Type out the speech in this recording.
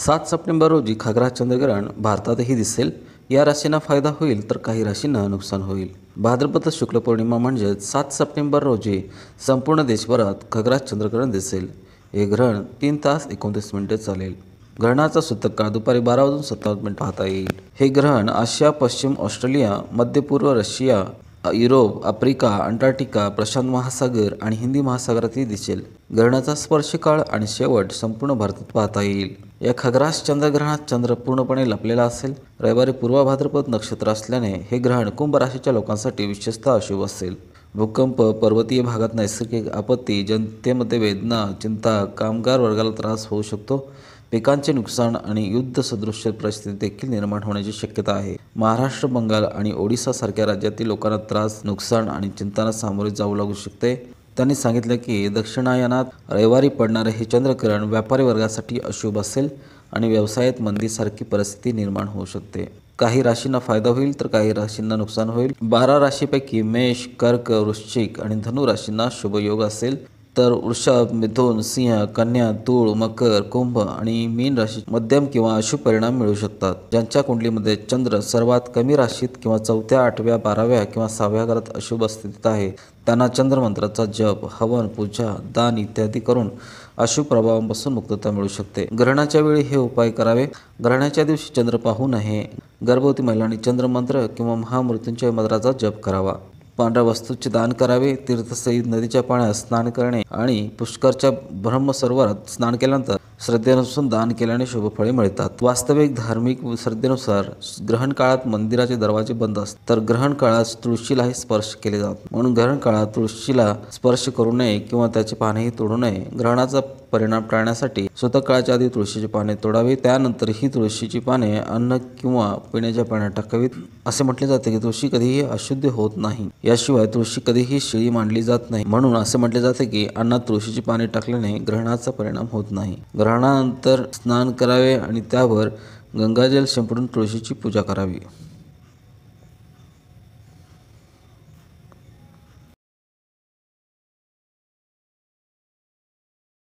7 September रोजी खग्रास चंद्रग्रहण भारतातही दिसेल. या राशींना फायदा होईल तर काही राशींना नुकसान होईल. भाद्रपद शुक्ल पौर्णिमा म्हणजेच 7 सप्टेंबर रोजी संपूर्ण देशभरात खग्रास चंद्रग्रहण दिसेल. हे ग्रहण 3 तास 29 मिनिटे चालेल. ग्रहणाचा सूतक काळ दुपारी 12 वाजून 57 मिनिट पाहता येईल. हे ग्रहण आशिया, पश्चिम ऑस्ट्रेलिया, मध्य पूर्व Russia, Europe, Africa, Antarctica, Prashant महासागर आणि हिंदी महासागरातही दिसेल. ग्रहणाचा स्पर्श काळ आणि शेवट संपूर्ण भारतात पाहता येईल. या खग्रास चंद्रग्रहणात चंद्र पूर्णपणे लपलेला असेल. रविवारी पूर्व भाद्रपद नक्षत्र असल्याने हे ग्रहण कुंभ राशीच्या लोकांसाठी विशेषतः अशुभ असेल. भूकंप, पर्वतीय भागात नैसर्गिक आपत्ती, जनतेमध्ये वेदना, चिंता, कामगार वर्गाला त्रास होऊ शकतो. पिकांचे नुकसान आणि युद्धसदृश परिस्थिती देखील निर्माण होण्याची शक्यता आहे. महाराष्ट्र, बंगाल आणि ओडिसासारख्या राज्यातील लोकांना त्रास, नुकसान आणि चिंतांना सामोरे जावं लागू शकते. त्यांनी सांगितलं की दक्षिणायनात रविवारी पडणारे हे चंद्रग्रहण व्यापारी वर्गासाठी अशुभ असेल आणि व्यवसायात मंदीसारखी परिस्थिती निर्माण होऊ शकते. काही राशींना फायदा होईल तर काही राशींना नुकसान होईल. 12 राशीपैकी मेष, कर्क, वृश्चिक आणि धनु राशींना शुभयोग असेल, तर वृषभ, मिथुन, सिंह, कन्या, तूळ, मकर, कुंभ आणि मीन राशी मध्यम किंवा अशुभ परिणाम मिळू शकतात. ज्यांच्या कुंडलीमध्ये चंद्र सर्वात कमी राशीत किंवा 4थ्या, 8व्या, 12व्या किंवा 6व्या घरात अशुभ स्थितीत आहे, त्यांना चंद्रमंत्राचा जप, हवन, पूजा, दान इत्यादी करून अशुभ प्रभावांपासून मुक्तता मिळू शकते. ग्रहणाच्या वेळी हे उपाय करावे. ग्रहणाच्या दिवशी चंद्र पाहू नये. गर्भवती महिलांनी चंद्रमंत्र किंवा महामृत्युंजय मंत्राचा जप करावा. पांढऱ्या वस्तूचे दान करावे. तीर्थसहित नदीच्या पाण्यात स्नान करणे आणि पुष्करच्या ब्रह्मसरोवरात स्नान केल्यानंतर श्रद्धेनुसार दान केल्याने शुभफळे मिळतात. वास्तविक धार्मिक श्रद्धेनुसार ग्रहण काळात मंदिराचे दरवाजे बंद असतात, तर ग्रहण काळात तुळशीलाही स्पर्श केले जातात. म्हणून ग्रहण काळात तुळशीला स्पर्श करू नये किंवा त्याची पानेही तोडू नये. ग्रहणाचा परिणाम टाळण्यासाठी सूतक काळाच्या आधी तुळशीची पाने तोडावी. त्यानंतर ही तुळशीची पाने अन्न किंवा पिण्याच्या पाण्यात टाकावीत. असे म्हटले जाते की तुळशी कधीही अशुद्ध होत नाही. याशिवाय तुळशी कधीही शिळी मांडली जात नाही. म्हणून असे म्हटले जाते की अन्नात तुळशीची पाने टाकल्याने ग्रहणाचा परिणाम होत नाही. ग्रहणानंतर स्नान करावे आणि त्यावर गंगाजल शिंपडून तुळशीची पूजा करावी.